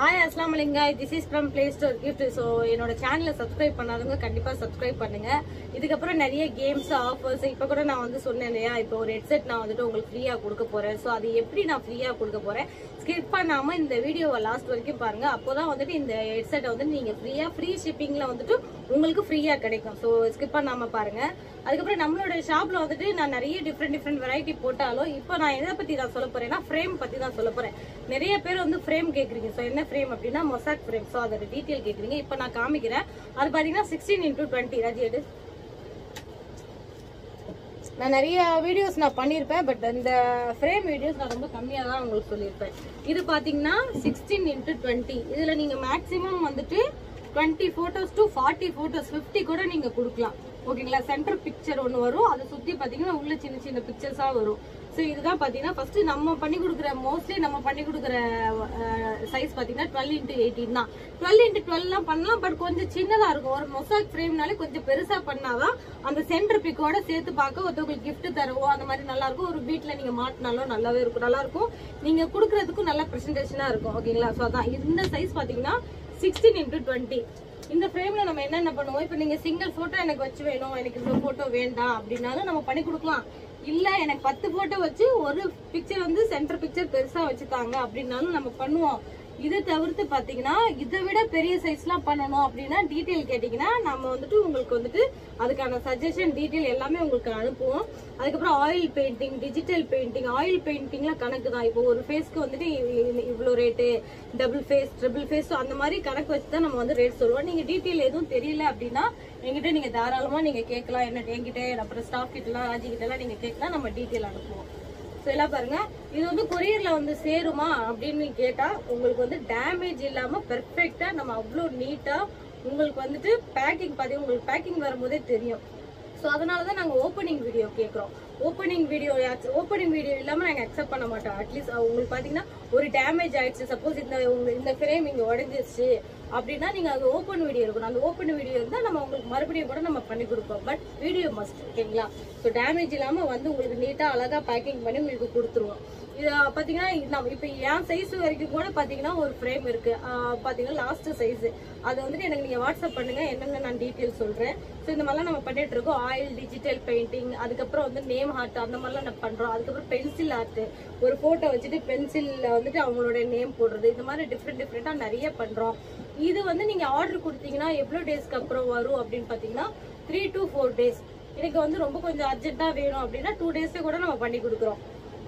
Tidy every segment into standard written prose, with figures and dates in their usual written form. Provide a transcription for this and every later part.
Hi, Assalamu alaikum. This is from Play Store Gift. So, என்னோட சேனலை subscribe பண்ணாதவங்க கண்டிப்பா சப்ஸ்கிரைப் பண்ணுங்க. இதுக்கு அப்புறம் நிறைய கேம்ஸ் ஆஃபர்ஸ் இப்ப கூட நான் வந்து சொன்னேன் இல்லையா, இப்போ ஒரு ஹெட்செட் நான் வந்துட்டு உங்களுக்கு ஃப்ரீயா கொடுக்க போறேன். சோ அது எப்படி நான் ஃப்ரீயா கொடுக்க போறேன், ஸ்கிப் பண்ணாம இந்த வீடியோவை லாஸ்ட் வரைக்கும் பாருங்க. அப்போதான் வந்துட்டு இந்த ஹெட்செட்டை வந்து நீங்க ஃப்ரீ ஷிப்பிங்ல வந்துட்டு உங்களுக்கு ஃப்ரீயா கிடைக்கும். சோ ஸ்கிப் பண்ணாம பாருங்க. அதுக்கப்புறம் நம்மளோட ஷாப்ல வந்துட்டு நான் நிறைய டிஃப்ரெண்ட் வெரைட்டி போட்டாலும் இப்போ நான் எதை பத்தி நான் சொல்ல போறேன்னா ஃப்ரேம் பத்தி தான் சொல்ல போறேன். நிறைய பேர் வந்து ஃப்ரேம் கேக்குறீங்க. சோ என்ன ஃப்ரேம் அப்படின்னா மொசாக் ஃப்ரேம். சோ அதோட டீடைல் கேக்குறீங்க. இப்போ நான் காமிக்கிறேன். அது பாத்தீங்கன்னா 16x20 ராஜி. நான் நிறைய வீடியோஸ் நான் பண்ணிருப்பேன். பட் இந்த ஃப்ரேம் வீடியோஸ் நான் ரொம்ப கம்மியா தான் உங்களுக்கு சொல்லியிருப்பேன். இது பாத்தீங்கன்னா 16x20. இதுல நீங்க மேக்ஸிமம் வந்துட்டு 20 photos to 40 photos 50 கூட நீங்க கொடுக்கலாம். ஓகேங்களா. சென்டர் பிக்சர் ஒன்று வரும். அதை சுத்தி பாத்தீங்கன்னா உள்ள சின்ன சின்ன பிக்சர்ஸா வரும். ஸோ இதுதான் பாத்தீங்கன்னா ஃபர்ஸ்ட் நம்ம பண்ணி கொடுக்குற மோஸ்ட்லி நம்ம பண்ணி கொடுக்குற சைஸ் பாத்தீங்கன்னா 12x18 தான். 12x12 பண்ணலாம். பட் கொஞ்சம் சின்னதா இருக்கும். ஒரு மொசாக் ஃப்ரேம்னாலே கொஞ்சம் பெருசா பண்ணாதான் அந்த சென்டர் பிக்கோட சேர்த்து பார்க்க ஒருத்தவங்களுக்கு கிஃப்ட் தருவோம். அந்த மாதிரி நல்லா இருக்கும். ஒரு வீட்டுல நீங்க மாட்டினாலும் நல்லாவே இருக்கும். நல்லா இருக்கும். நீங்க கொடுக்கறதுக்கும் நல்ல பிரசன்டேஷனா இருக்கும். ஓகேங்களா. ஸோ அதான் இந்த சைஸ் பாத்தீங்கன்னா 16x20. இந்த ஃப்ரேம்ல நம்ம என்னென்ன பண்ணுவோம், இப்போ நீங்க சிங்கிள் போட்டோ எனக்கு வச்சு வேணும், எனக்கு இந்த போட்டோ வேண்டாம் அப்படின்னாலும் நம்ம பண்ணி கொடுக்கலாம். இல்ல எனக்கு 10 போட்டோ வச்சு ஒரு பிக்சர் வந்து சென்டர் பிக்சர் பெருசா வச்சுட்டாங்க அப்படின்னாலும் நம்ம பண்ணுவோம். இதை தவிர்த்து பாத்தீங்கன்னா இதை விட பெரிய சைஸ்லாம் பண்ணணும் அப்படின்னா டீட்டெயில் கேட்டீங்கன்னா நம்ம வந்துட்டு உங்களுக்கு வந்துட்டு அதுக்கான சஜஷன் டீட்டெயில் எல்லாமே உங்களுக்கு அனுப்புவோம். அதுக்கப்புறம் oil painting, digital painting. Oil பெயிண்டிங்ல கணக்கு தான். இப்போ ஒரு ஃபேஸ்க்கு வந்துட்டு இவ்வளோ rate, double face, triple face, அந்த மாதிரி கணக்கு வச்சு தான் நம்ம வந்து ரேட் சொல்லுவோம். நீங்க டீட்டெயில் எதுவும் தெரியல அப்படின்னா என்கிட்ட நீங்க தாராளமா நீங்க கேட்கலாம். என்ன என்கிட்ட அப்புறம் ஸ்டாஃப் கிட்ட எல்லாம் ராஜி கிட்ட எல்லாம் நீங்க கேட்கலாம். நம்ம டீட்டெயில் அனுப்புவோம். எல்லாம் பாருங்க. இது வந்து கொரியர்ல வந்து சேருமா அப்படின்னு கேட்டா உங்களுக்கு வந்து டேமேஜ் இல்லாம பெர்ஃபெக்ட்டா நம்ம அவ்வளவு நீட்டா உங்களுக்கு வந்துட்டு பேக்கிங் பாத்தீங்க, உங்களுக்கு பேக்கிங் வரும்போதே தெரியும். ஸோ அதனாலதான் நாங்க ஓப்பனிங் வீடியோ கேட்கறோம். ஓப்பனிங் வீடியோ இல்லாம நாங்க அக்செப்ட் பண்ண மாட்டோம். அட்லீஸ்ட் உங்களுக்கு பாத்தீங்கன்னா ஒரு டேமேஜ் ஆயிடுச்சு, சப்போஸ் இந்த ஃப்ரேம் இங்க உடஞ்சிருச்சு அப்படின்னா நீங்க அது ஓப்பன் வீடியோ இருக்கணும். அந்த ஓப்பன் வீடியோ இருந்தா நம்ம உங்களுக்கு மறுபடியும் கூட நம்ம பண்ணி கொடுப்போம். But video must. ஓகேங்களா. ஸோ டேமேஜ் இல்லாம வந்து உங்களுக்கு நீட்டா அழகா பேக்கிங் பண்ணி உங்களுக்கு கொடுத்துருவோம். இது பாத்தீங்கன்னா நம்ம இப்ப என் சைஸ் வரைக்கும் கூட பாத்தீங்கன்னா ஒரு ஃப்ரேம் இருக்கு. பாத்தீங்கன்னா லாஸ்ட் சைஸ் அது வந்துட்டு எனக்கு நீங்க வாட்ஸ்அப் பண்ணுங்க, என்னென்ன நான் டீட்டெயில் சொல்றேன். ஸோ இந்த மாதிரிலாம் நம்ம பண்ணிட்டு இருக்கோம். ஆயில், டிஜிட்டல் பெயிண்டிங், அதுக்கப்புறம் வந்து நேம் ஆர்ட், அந்த மாதிரிலாம் நம்ம பண்றோம். அதுக்கப்புறம் பென்சில் ஆர்ட், ஒரு போட்டோ வச்சுட்டு பென்சில்ல வந்துட்டு அவங்களோட நேம் போடுறது, இந்த மாதிரி டிஃப்ரெண்டா நிறைய பண்றோம். இது வந்து நீங்க ஆர்டர் கொடுத்தீங்கன்னா எவ்வளவு டேஸ்க்கு அப்புறம் வரும் அப்படின்னு பாத்தீங்கன்னா 3 to 4 days. எனக்கு வந்து ரொம்ப கொஞ்சம் அர்ஜென்ட்டா வேணும் அப்படின்னா 2 days கூட நம்ம பண்ணி கொடுக்குறோம்.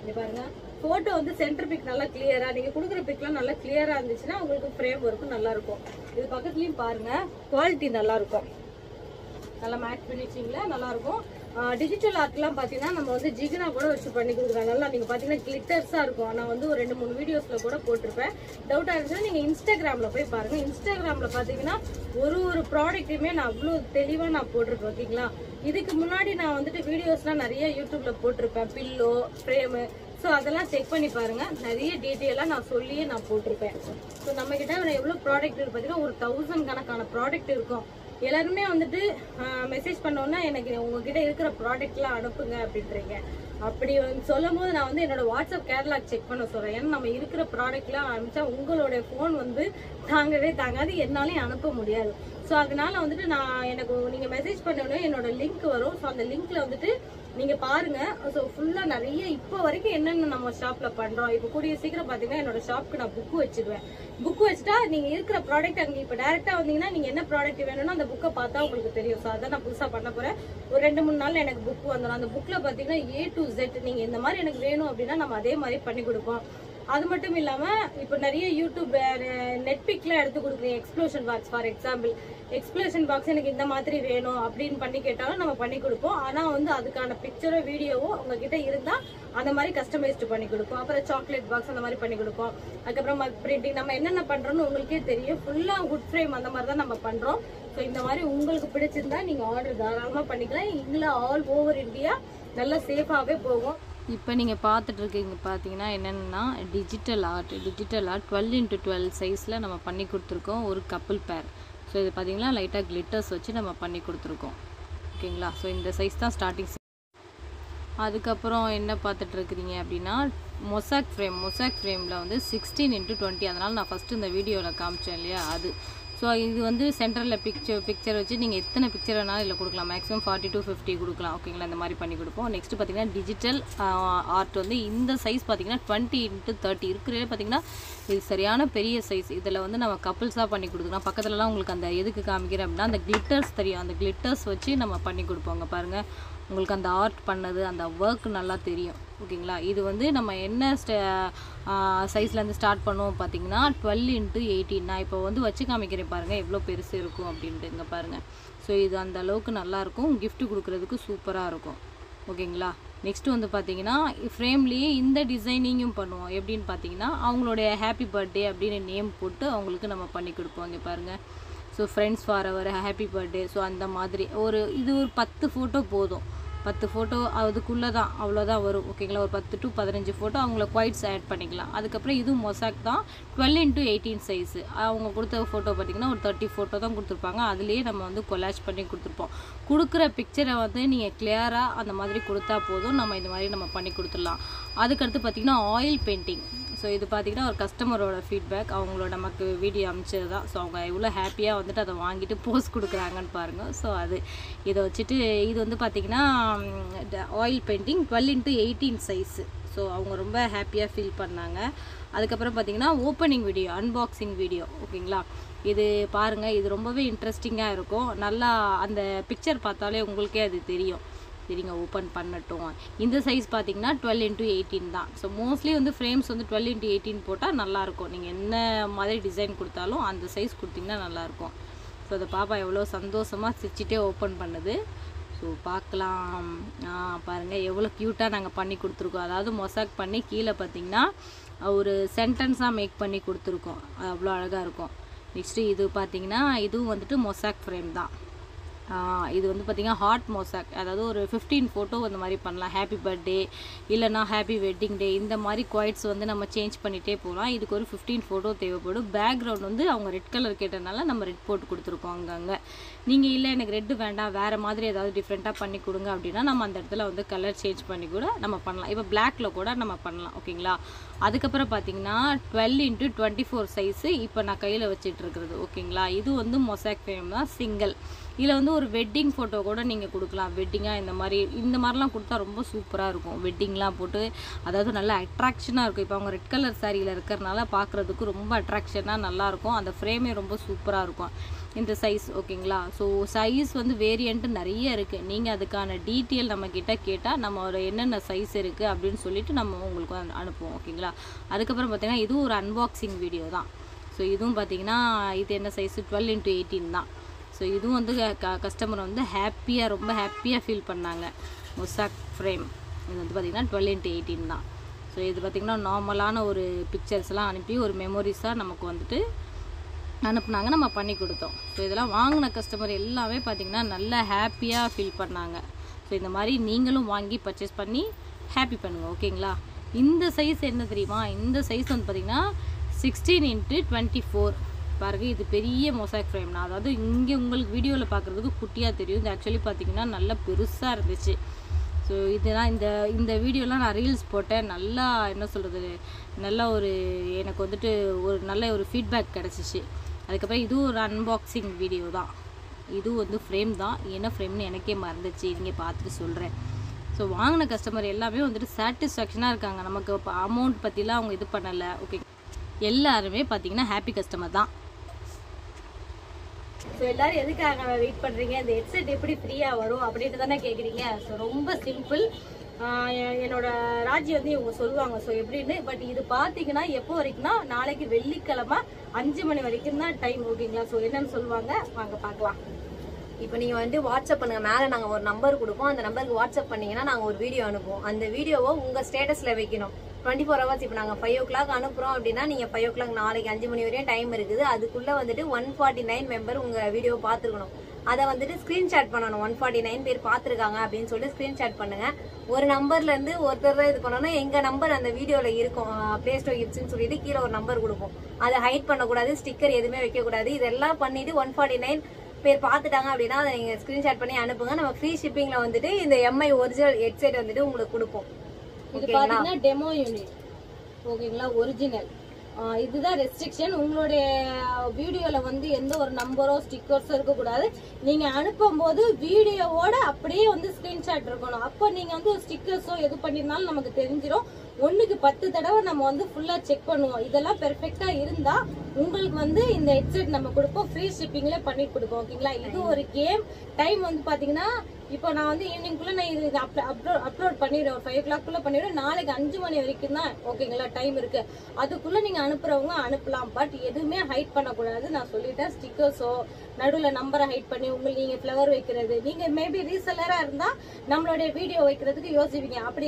இங்க பாருங்க. போட்டோ வந்து சென்டர் பிக் நல்லா கிளியரா, நீங்க கொடுக்குற பிக்லாம் நல்லா கிளியரா இருந்துச்சுன்னா உங்களுக்கு ஃப்ரேம் ஒர்க்கும் நல்லா இருக்கும். இது பக்கத்துலயும் பாருங்க, குவாலிட்டி நல்லா இருக்கும். நல்லா மேட் பினிஷிங்ல நல்லா இருக்கும். டிஜிட்டல் ஆர்ட்லாம் பாத்தீங்கன்னா நம்ம வந்து ஜிகினா கூட வச்சு பண்ணி கொடுக்குறோம். நல்லா நீங்க பாத்தீங்கன்னா கிளிட்டர்ஸா இருக்கும். நான் வந்து ஒரு 2-3 வீடியோஸ்ல கூட போட்டிருப்பேன். டவுட்டா இருந்துச்சுன்னா நீங்க இன்ஸ்டாகிராம்ல போய் பாருங்க. இன்ஸ்டாகிராம்ல பாத்தீங்கன்னா ஒரு ப்ராடக்ட்டுமே நான் அவ்வளவு தெளிவா நான் போட்டிருப்பேன். ஓகேங்களா. இதுக்கு முன்னாடி நான் வந்துட்டு வீடியோஸ்லாம் நிறைய யூடியூப்ல போட்டிருப்பேன். Pillow, frame. ஸோ அதெல்லாம் செக் பண்ணி பாருங்க. நிறைய டீட்டெயிலாக நான் சொல்லியே நான் போட்டிருப்பேன். ஸோ நம்ம கிட்ட எவ்வளோ ப்ராடக்ட் இருக்கு பார்த்தீங்கன்னா ஒரு 1000 கணக்கான ப்ராடக்ட் இருக்கும். எல்லாருமே வந்துட்டு மெசேஜ் பண்ணோன்னா எனக்கு உங்ககிட்ட இருக்கிற ப்ராடக்ட்லாம் அனுப்புங்க அப்படின்றீங்க. அப்படி சொல்லும் போது நான் வந்து என்னோட வாட்ஸ்அப் கேட்லாக் செக் பண்ண சொல்றேன். ஏன்னா நம்ம இருக்கிற ப்ராடக்ட்லாம் அனுப்பிச்சா உங்களோட ஃபோன் வந்து தாங்காது, என்னாலையும் அனுப்ப முடியாது. ஸோ அதனால வந்துட்டு எனக்கு நீங்க மெசேஜ் பண்ணோன்னே என்னோட லிங்க் வரும். ஸோ அந்த லிங்க்ல வந்துட்டு நீங்க பாருங்க. ஸோ ஃபுல்லா நிறைய இப்போ வரைக்கும் என்னென்ன நம்ம ஷாப்ல பண்றோம். இப்போ கூடிய சீக்கிரம் பாத்தீங்கன்னா என்னோட ஷாப்க்கு நான் புக் வச்சிருவேன். புக் வச்சுட்டா நீங்க இருக்கிற ப்ராடக்ட் அங்கே இப்போ டைரக்டா வந்தீங்கன்னா நீங்க என்ன ப்ராடக்ட் வேணும்னா அந்த புக்கை பார்த்தா உங்களுக்கு தெரியும். ஸோ அதான் நான் புதுசா பண்ண போறேன். ஒரு 2-3 நாள்ல எனக்கு புக் வந்துடும். அந்த புக்ல பாத்தீங்கன்னா A to Z நீங்க இந்த மாதிரி எனக்கு வேணும் அப்படின்னா நம்ம அதே மாதிரி பண்ணி கொடுப்போம். அது மட்டும் இல்லாம இப்ப நிறைய யூடியூப் நெட்பிக்ல எடுத்து கொடுக்குறீங்க. Explosion box for example, explosion box எனக்கு இந்த மாதிரி வேணும் அப்படின்னு பண்ணி கேட்டாலும் நம்ம பண்ணி கொடுப்போம். ஆனா வந்து அதுக்கான பிக்சரோ வீடியோவோ உங்ககிட்ட இருந்தா அந்த மாதிரி கஸ்டமைஸ்டு பண்ணி கொடுப்போம். அப்புறம் சாக்லேட் பாக்ஸ் அந்த மாதிரி பண்ணி கொடுப்போம். அதுக்கப்புறம் பிரிண்டிங் நம்ம என்னென்ன பண்றோம்னு உங்களுக்கே தெரியும். ஃபுல்லா வுட் ஃப்ரேம் அந்த மாதிரி தான் நம்ம பண்றோம். ஸோ இந்த மாதிரி உங்களுக்கு பிடிச்சிருந்தா நீங்க ஆர்டர் தாராளமா பண்ணிக்கலாம். இல்ல ஆல் ஓவர் இந்தியா நல்லா சேஃபாவே போகும். இப்போ நீங்கள் பார்த்துட்டு இருக்கீங்க பார்த்தீங்கன்னா என்னென்னா டிஜிட்டல் ஆர்ட் 12x12 சைஸில் நம்ம பண்ணி கொடுத்துருக்கோம். ஒரு கப்புள் பேர். ஸோ இது பார்த்தீங்கன்னா லைட்டாக கிளிட்டர்ஸ் வச்சு நம்ம பண்ணி கொடுத்துருக்கோம். ஓகேங்களா. ஸோ இந்த சைஸ் தான் ஸ்டார்டிங். அதுக்கப்புறம் என்ன பார்த்துட்டு இருக்கிறீங்க அப்படின்னா மொசாக் ஃப்ரேமில் வந்து 16x20, அதனால் நான் ஃபஸ்ட்டு இந்த வீடியோவில் காமிச்சேன் இல்லையா அது. ஸோ இது வந்து சென்டரில் பிக்சர் வச்சு நீங்கள் எத்தனை பிக்சர் வேணாலும் இதில் கொடுக்கலாம். மேக்ஸிமம் 40 to 50 கொடுக்கலாம். ஓகேங்களா, இந்த மாதிரி பண்ணி கொடுப்போம். நெக்ஸ்ட்டு பார்த்தீங்கன்னா டிஜிட்டல் ஆர்ட் வந்து இந்த சைஸ் பார்த்தீங்கன்னா 20x30 இருக்கிறதே பார்த்தீங்கன்னா இது சரியான பெரிய சைஸ். இதில் வந்து நம்ம கப்புள்ஸாக பண்ணி கொடுக்கலாம். பக்கத்துலலாம் உங்களுக்கு அந்த எதுக்கு காமிக்கிறேன் அப்படின்னா அந்த கிளிட்டர்ஸ் தெரியும், அந்த கிளிட்டர்ஸ் வச்சு நம்ம பண்ணி கொடுப்போங்க. பாருங்கள், உங்களுக்கு அந்த ஆர்ட் பண்ணது அந்த ஒர்க் நல்லா தெரியும். ஓகேங்களா, இது வந்து நம்ம என்ன சைஸ்லேருந்து ஸ்டார்ட் பண்ணுவோம் பார்த்தீங்கன்னா 12x18. நான் இப்போ வந்து வச்சு காமிக்கிறேன் பாருங்கள் எவ்வளோ பெருசு இருக்கும் அப்படின்ட்டு. இங்கே பாருங்கள். ஸோ இது அந்த அளவுக்கு நல்லாயிருக்கும், gift கொடுக்குறதுக்கு சூப்பராக இருக்கும். ஓகேங்களா, நெக்ஸ்ட்டு வந்து பார்த்தீங்கன்னா ஃப்ரேம்லேயே இந்த டிசைனிங்கும் பண்ணுவோம். எப்படின்னு பார்த்தீங்கன்னா அவங்களுடைய ஹாப்பி பர்த்டே அப்படின்னு நேம் போட்டு அவங்களுக்கு நம்ம பண்ணி கொடுப்போம். இங்கே பாருங்கள். ஸோ ஃப்ரெண்ட்ஸ் ஃபார் அவர், ஹாப்பி பர்த்டே. ஸோ அந்த மாதிரி இது ஒரு 10 ஃபோட்டோ போதும். 10 ஃபோட்டோ அதுக்குள்ளே தான், அவ்வளோதான் வரும். ஓகேங்களா, ஒரு 10 to 15 ஃபோட்டோ அவங்கள குவைட்ஸ் ஆட் பண்ணிக்கலாம். அதுக்கப்புறம் இதுவும் மொசாக் தான், 12x18 சைஸு. அவங்க கொடுத்த ஃபோட்டோ பார்த்திங்கன்னா ஒரு 30 ஃபோட்டோ தான் கொடுத்துருப்பாங்க. அதுலேயே நம்ம வந்து கொலாஜ் பண்ணி கொடுத்துருப்போம். கொடுக்குற பிக்சரை வந்து நீங்கள் கிளியராக அந்த மாதிரி கொடுத்தா போதும், நம்ம இந்த மாதிரி நம்ம பண்ணி கொடுத்துடலாம். அதுக்கடுத்து பார்த்திங்கன்னா ஆயில் பெயிண்டிங். ஸோ இது பார்த்திங்கன்னா ஒரு கஸ்டமரோட ஃபீட்பேக், அவங்களோட நமக்கு வீடியோ அனுப்பிச்சது தான். ஸோ அவங்க எவ்வளோ ஹாப்பியாக வந்துட்டு அதை வாங்கிட்டு போஸ்ட் கொடுக்குறாங்கன்னு பாருங்கள். ஸோ இதை வச்சுட்டு இது வந்து பார்த்திங்கன்னா oil painting 12x18 size. So அவங்க ரொம்ப ஹாப்பியாக ஃபீல் பண்ணாங்க. அதுக்கப்புறம் பார்த்திங்கன்னா ஓப்பனிங் வீடியோ, அன்பாக்சிங் வீடியோ. ஓகேங்களா, இது பாருங்கள், இது ரொம்பவே இன்ட்ரெஸ்டிங்காக இருக்கும். நல்லா அந்த பிக்சர் பார்த்தாலே உங்களுக்கே அது தெரியும். சரிங்க, ஓப்பன் பண்ணட்டும். இந்த சைஸ் பார்த்தீங்கன்னா 12x18 தான். ஸோ மோஸ்ட்லி வந்து ஃப்ரேம்ஸ் வந்து 12x18 போட்டால் நல்லாயிருக்கும். நீங்கள் என்ன மாதிரி டிசைன் கொடுத்தாலும் அந்த சைஸ் கொடுத்திங்கன்னா நல்லாயிருக்கும். ஸோ அந்த பாப்பா எவ்வளோ சந்தோஷமாக சிரிச்சிட்டே ஓப்பன் பண்ணுது. ஸோ பார்க்கலாம். பாருங்கள் எவ்வளோ க்யூட்டாக நாங்கள் பண்ணி கொடுத்துருக்கோம். அதாவது மொசாக் பண்ணி கீழே பார்த்திங்கன்னா ஒரு சென்டென்ஸாக மேக் பண்ணி கொடுத்துருக்கோம். அவ்வளோ அழகாக இருக்கும். நெக்ஸ்ட்டு இது பார்த்திங்கன்னா இதுவும் வந்துட்டு மொசாக் ஃப்ரேம் தான். இது வந்து பார்த்திங்கன்னா ஹார்ட் மொசாக், அதாவது ஒரு 15 ஃபோட்டோ அந்த மாதிரி பண்ணலாம். ஹாப்பி பர்த்டே இல்லைனா ஹாப்பி வெட்டிங் டே, இந்த மாதிரி குவைட்ஸ் வந்து நம்ம சேஞ்ச் பண்ணிகிட்டே போகலாம். இதுக்கு ஒரு 15 ஃபோட்டோ தேவைப்படும். பேக்ரவுண்ட் வந்து அவங்க ரெட் கலர் கேட்டனால நம்ம ரெட் போட்டு கொடுத்துருக்கோம். அங்கங்கே நீங்கள் இல்லை எனக்கு ரெட்டு வேண்டாம், வேறு மாதிரி ஏதாவது டிஃப்ரெண்ட்டாக பண்ணி கொடுங்க அப்படின்னா நம்ம அந்த இடத்துல வந்து கலர் சேஞ்ச் பண்ணி கூட நம்ம பண்ணலாம். இப்போ பிளாக்ல கூட நம்ம பண்ணலாம். ஓகேங்களா, அதுக்கப்புறம் பார்த்தீங்கன்னா 12x24 சைஸு இப்போ நான் கையில் வச்சுட்டு இருக்கிறது. ஓகேங்களா, இது வந்து மொசாக் ஃப்ரேம் தான், சிங்கிள். இதில் வந்து ஒரு வெட்டிங் ஃபோட்டோ கூட நீங்கள் கொடுக்கலாம். வெட்டிங்காக இந்த மாதிரிலாம் கொடுத்தா ரொம்ப சூப்பராக இருக்கும். வெட்டிங்லாம் போட்டு அதாவது நல்லா அட்ராக்ஷனாக இருக்கும். இப்போ அவங்க ரெட் கலர் சாரியில் இருக்கிறனால பார்க்குறதுக்கு ரொம்ப அட்ராக்ஷனாக நல்லாயிருக்கும். அந்த ஃப்ரேமே ரொம்ப சூப்பராக இருக்கும் இந்த சைஸ். ஓகேங்களா, ஸோ சைஸ் வந்து வேரியண்ட்டு நிறைய இருக்குது. நீங்கள் அதுக்கான டீட்டெயில் நம்மக்கிட்ட கேட்டால் நம்ம ஒரு என்னென்ன சைஸ் இருக்குது அப்படின்னு சொல்லிட்டு நம்ம உங்களுக்கு அனுப்புவோம். ஓகேங்களா, அதுக்கப்புறம் பார்த்திங்கன்னா இதுவும் ஒரு அன்பாக்சிங் வீடியோ தான். ஸோ இதுவும் பார்த்திங்கன்னா இது என்ன சைஸு 12x18 தான். ஸோ இதுவும் வந்து கஸ்டமர் வந்து ரொம்ப ஹாப்பியாக ஃபீல் பண்ணாங்க. மொசாக் ஃப்ரேம் இது வந்து பார்த்திங்கன்னா 12x18 தான். ஸோ இது பார்த்திங்கன்னா நார்மலான ஒரு பிக்சர்ஸ்லாம் அனுப்பி ஒரு மெமரிஸாக நமக்கு வந்துட்டு அனுப்புனாங்க, நம்ம பண்ணி கொடுத்தோம். ஸோ இதெல்லாம் வாங்கின கஸ்டமர் எல்லாமே பார்த்திங்கன்னா நல்லா ஹாப்பியாக ஃபீல் பண்ணாங்க. ஸோ இந்த மாதிரி நீங்களும் வாங்கி பர்ச்சேஸ் பண்ணி ஹாப்பி பண்ணுங்கள். ஓகேங்களா, இந்த சைஸ் என்ன தெரியுமா? இந்த சைஸ் வந்து பார்த்திங்கன்னா 16x24. பாருங்கள், இது பெரிய மொசாக் ஃப்ரேம். நான் அதாவது இங்கே உங்களுக்கு வீடியோவில் பார்க்குறதுக்கு குட்டியாக தெரியும். இது ஆக்சுவலி பார்த்திங்கன்னா நல்லா பெருசாக இருந்துச்சு. ஸோ இதெல்லாம் இந்த வீடியோலாம் நான் ரீல்ஸ் போட்டேன். நல்லா என்ன சொல்கிறது, நல்லா ஒரு எனக்கு வந்துட்டு ஒரு நல்ல ஒரு ஃபீட்பேக் கிடச்சிச்சு. அதுக்கப்புறம் இதுவும் ஒரு அன்பாக்சிங் வீடியோ தான். இதுவும் வந்து ஃப்ரேம் தான். என்ன ஃப்ரேம்னு எனக்கே மறந்துச்சு, நீங்கள் பார்த்துட்டு சொல்கிறேன். ஸோ வாங்கின கஸ்டமர் எல்லாமே வந்துட்டு சாட்டிஸ்ஃபேக்ஷனாக இருக்காங்க. நமக்கு இப்போ அமௌண்ட் பற்றிலாம் அவங்க இது பண்ணலை. ஓகே, எல்லாருமே பார்த்திங்கன்னா ஹாப்பி கஸ்டமர் தான். ஸோ எல்லாரும் எதுக்காக வெயிட் பண்ணுறீங்க, இந்த ஹெட்செட் எப்படி ஃப்ரீயாக வரும் அப்படின்ட்டு தானே கேட்குறீங்க. ஸோ ரொம்ப சிம்பிள். என்னோட ராஜி வந்து இவங்க சொல்லுவாங்க ஸோ எப்படின்னு. பட் இது பார்த்தீங்கன்னா எப்போ வரைக்கும்னா நாளைக்கு வெள்ளிக்கிழமை 5 மணி வரைக்கும் தான் டைம். ஓகேங்களா, ஸோ என்னன்னு சொல்லுவாங்க வாங்க பார்க்கலாம். இப்போ நீங்கள் வந்து வாட்ஸ்அப் பண்ணுங்க. மேலே நாங்கள் ஒரு நம்பர் கொடுப்போம். அந்த நம்பருக்கு வாட்ஸ்அப் பண்ணீங்கன்னா நாங்கள் ஒரு வீடியோ அனுப்புவோம். அந்த வீடியோவை உங்கள் ஸ்டேட்டஸில் வைக்கணும். 24 hours. இப்போ நாங்கள் 5 o'clock அனுப்புகிறோம் அப்படின்னா நீங்கள் 5 o'clock நாளைக்கு 5 மணி வரையும் டைம் இருக்குது. அதுக்குள்ளே வந்துட்டு 149 மெம்பர் உங்கள் வீடியோ பார்த்துருக்கணும். அதை வந்துட்டு ஸ்க்ரீன்ஷாட் பண்ணணும். 149 பேர் பார்த்துருக்காங்க அப்படின்னு சொல்லிட்டு ஸ்க்ரீன்ஷாட் பண்ணுங்க. ஒரு நம்பர்லேருந்து ஒருத்தர் தான் இது பண்ணணும். எங்கள் நம்பர் அந்த வீடியோவில் இருக்கும். ப்ளே ஸ்டோர் கிட்ஸ்ன்னு சொல்லிட்டு கீழே ஒரு நம்பர் கொடுப்போம். அதை ஹைட் பண்ணக்கூடாது, ஸ்டிக்கர் எதுவுமே வைக்கக்கூடாது. இதெல்லாம் பண்ணிட்டு 149 பேர் பாத்துட்டாங்க அப்படின்னா அதை நீங்க ஸ்கிரீன்ஷாட் பண்ணி அனுப்புங்க. நம்ம ஃப்ரீ ஷிப்பிங்ல வந்துட்டு இந்த எம்ஐ ஒரிஜினல் ஹெட்செட் வந்துட்டு உங்களுக்கு கொடுப்போம். இது பாத்தீங்கன்னா டெமோ யூனிட் ஓகேங்களா, ஒரிஜினல். இதுதான் ரெஸ்ட்ரிக்ஷன். உங்களுடைய வீடியோல வந்து எந்த ஒரு நம்பரோ ஸ்டிக்கர்ஸோ இருக்கக்கூடாது. நீங்க அனுப்பும் போது வீடியோவோட அப்படியே வந்து ஸ்கிரீன்ஷாட் இருக்கணும். அப்போ நீங்க வந்து ஸ்டிக்கர்ஸோ எது பண்ணிருந்தாலும் நமக்கு தெரிஞ்சிடும். 1க்கு 10 தடவை நம்ம வந்து ஃபுல்லா செக் பண்ணுவோம். இதெல்லாம் பெர்ஃபெக்டா இருந்தா உங்களுக்கு வந்து இந்த ஹெட்செட் நம்ம கொடுப்போம், ஃப்ரீ ஷிப்பிங்ல பண்ணி கொடுப்போம். ஓகேங்களா, இது ஒரு கேம். டைம் வந்து பாத்தீங்கன்னா இப்போ நான் வந்து ஈவினிங்குள்ள நான் இது அப்லோட் பண்ணிடுவேன், 5 o'clock பண்ணிடுவேன். நாளைக்கு 5 மணி வரைக்கும் தான் ஓகேங்களா டைம் இருக்கு. அதுக்குள்ள நீங்க அனுப்புறவங்க அனுப்பலாம். பட் எதுவுமே ஹைட் பண்ணக்கூடாது, நான் சொல்லிட்டேன். ஸ்டிக்கர்ஸோ நடுவுல நம்பரை ஹைட் பண்ணி உங்களுக்கு நீங்க ஃபிளவர் வைக்கிறது, நீங்க மேபி ரீசெல்லரா இருந்தா நம்மளுடைய வீடியோ வைக்கிறதுக்கு யோசிப்பீங்க. அப்படி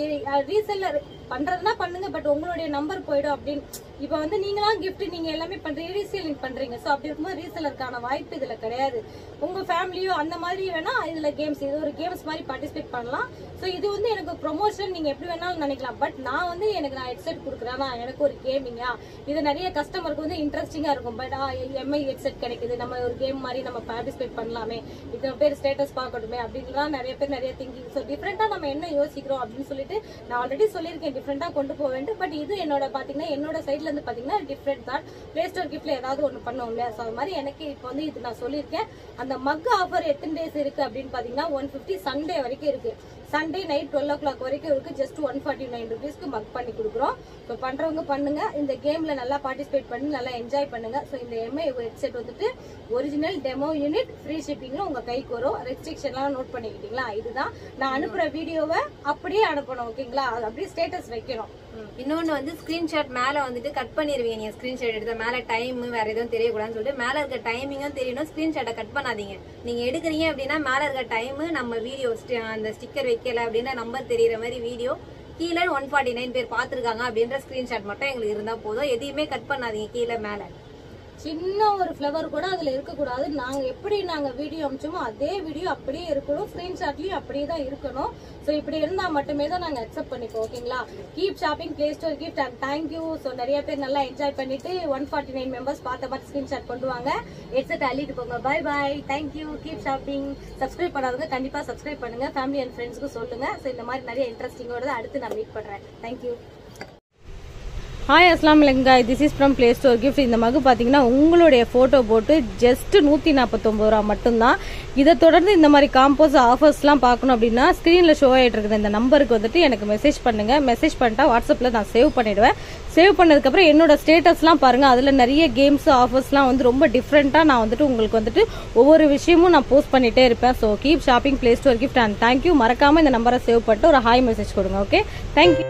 ரீசெல்லர் பண்றதுனா பண்ணுங்க, பட் உங்களுடைய நம்பர் போயிடும் அப்படின்னு. இப்ப வந்து நீங்களாம் கிஃப்ட் நீங்க எல்லாமே பண்றீங்க, ரீசேலிங் பண்றீங்க. சோ அப்படி இருக்கும்போது ரீசெல்லருக்கான வாய்ப்பு இதுல கிடையாது. உங்க ஃபேமிலியோ அந்த மாதிரி வேணா இதுல கேம்ஸ், இது ஒரு கேம்ஸ் மாதிரி பார்ட்டிசிபேட் பண்ணலாம். சோ இது வந்து எனக்கு ப்ரொமோஷன் நீங்க எப்படி வேணாலும் நினைக்கலாம். பட் நான் வந்து எனக்கு நான் ஹெட்செட் கொடுக்குறேன்னா எனக்கு ஒரு கேமிங்கா இது நிறைய கஸ்டமருக்கு வந்து இன்ட்ரெஸ்டிங்கா இருக்கும். பட் எம்ஐ ஹெட்செட் கிடைக்குது, நம்ம ஒரு கேம் மாதிரி நம்ம பார்ட்டிசிபேட் பண்ணலாமே, இத்தனை பேர் ஸ்டேட்டஸ் பார்க்கணுமே அப்படின்லாம் நிறைய பேர் நிறைய திங்கிங். ஸோ டிஃப்ரெண்டா நம்ம என்ன யோசிக்கிறோம் அப்படின்னு சொல்லிட்டு நான் ஆல்ரெடி சொல்லியிருக்கேன், டிஃப்ரெண்டா கொண்டு போக வேண்டும். பட் இது என்னோட பாத்தீங்கன்னா என்னோட சைட்ல இருந்து பாத்தீங்கன்னா டிஃப்ரெண்ட் தான். பிளே ஸ்டோர் கிஃப்ட்ல ஏதாவது ஒன்று பண்ணுவோம் இல்லையா, ஸோ அது மாதிரி எனக்கு இப்போ வந்து இது நான் சொல்லியிருக்கேன். அந்த மக் ஆஃபர் எத்தனை டேஸ் இருக்கு அப்படின்னு பாத்தீங்கன்னா 150 சண்டே வரைக்கும் இருக்கு. சண்டே நைட் 12 o'clock வரைக்கும் இருக்கு. ஜஸ்ட் 149 rupeesக்கு மக் பண்ணி கொடுக்குறோம். ஸோ பண்றவங்க பண்ணுங்க, இந்த கேம்ல நல்லா பார்ட்டிசிபேட் பண்ணி நல்லா என்ஜாய் பண்ணுங்க. ஸோ இந்த எம்ஐ ஹெட்செட் வந்துட்டு ஒரிஜினல் டெமோ யூனிட் ஃப்ரீ ஷிப்பிங்ல உங்க கைக்கு வரும். ரெஸ்ட்ரிக்ஷன்லாம் நோட் பண்ணிக்கிட்டீங்களா? இதுதான் நான் அனுப்புற வீடியோவை அப்படியே அனுப்பணும். ஓகேங்களா, அது அப்படியே ஸ்டேட்டஸ் வைக்கணும். இன்னொன்னு வந்து ஸ்கிரீன்ஷாட் மேல வந்துட்டு கட் பண்ணிருவீங்க. நீங்க ஸ்கிரீன்ஷாட் எடுத்த மேல டைம் வேற எதுவும் தெரியக்கூடாதுன்னு சொல்லிட்டு மேல இருக்க டைமிங்கும் தெரியணும். ஸ்கிரீன்ஷாட்டை கட் பண்ணாதீங்க. நீங்க எடுக்கிறீங்க அப்படின்னா மேல இருக்க டைம், நம்ம வீடியோ அந்த ஸ்டிக்கர் வைக்கல அப்படின்னா நம்பர் தெரியற மாதிரி வீடியோ, கீழே 149 பேர் பாத்துருக்காங்க அப்படின்ற ஸ்கிரீன்ஷாட் மட்டும் எங்களுக்கு இருந்தா போதும். எதையுமே கட் பண்ணாதீங்க. கீழே மேல சின்ன ஒரு ஃபிளவர் கூட அதுல இருக்கக்கூடாது. நாங்க எப்படி நாங்க வீடியோ அனுப்பிச்சோமோ அதே வீடியோ அப்படியே இருக்கணும். ஸ்கிரீன்ஷாட்லயும் அப்படியே தான் இருக்கணும். சோ இப்படி இருந்தா மட்டுமே தான் நாங்க அக்செப்ட் பண்ணிப்போம். ஓகேங்களா, keep shopping play store gift and thank you. So நிறைய பேர் நல்லா என்ஜாய் பண்ணிட்டு 149 மெம்பர்ஸ் பார்த்த மாதிரி ஸ்கிரீன்ஷாட் கொண்டு வாங்க, ஹெட்செட் அள்ளிட்டு போங்க. Bye bye, thank you, keep shopping. Subscribe பண்ணாதவங்க கண்டிப்பா சப்ஸ்கிரைப் பண்ணுங்க, ஃபேமிலி அண்ட் ஃப்ரெண்ட்ஸ்க்கு சொல்லுங்க. சோ இந்த மாதிரி நிறைய இன்ட்ரெஸ்டிங்கோட அடுத்து நான் மீட் பண்றேன். தேங்க்யூ. ஹாய், அஸ்லாம் வலைக்கம் காய், this is from play store gift. இந்த மகு பார்த்தீங்கன்னா உங்களுடைய ஃபோட்டோ போட்டு ஜஸ்ட் 149 ரூபா மட்டும்தான். இதை தொடர்ந்து இந்த மாதிரி காம்போஸ் ஆஃபர்ஸ்லாம் பார்க்கணும் அப்படின்னா ஸ்க்ரீனில் ஷோ ஆகிட்டு இருக்குது இந்த நம்பருக்கு வந்துட்டு எனக்கு மெசேஜ் பண்ணுங்க. மெசேஜ் பண்ணிட்டா வாட்ஸ்அப்பில் நான் சேவ் பண்ணிடுவேன். சேவ் பண்ணதுக்கப்புறம் என்னோட ஸ்டேட்டஸ்லாம் பாருங்கள், அதில் நிறைய கேம்ஸ் ஆஃபர்ஸ்லாம் வந்து ரொம்ப டிஃப்ரெண்ட்டாக நான் வந்துட்டு உங்களுக்கு வந்துட்டு ஒவ்வொரு விஷயமும் நான் போஸ்ட் பண்ணிகிட்டே இருப்பேன். So keep shopping play store gift and thank you. மறக்காமல் இந்த நம்பரை சேவ் பண்ணிட்டு ஒரு ஹாய் மெசேஜ் கொடுங்க. Okay, thank you.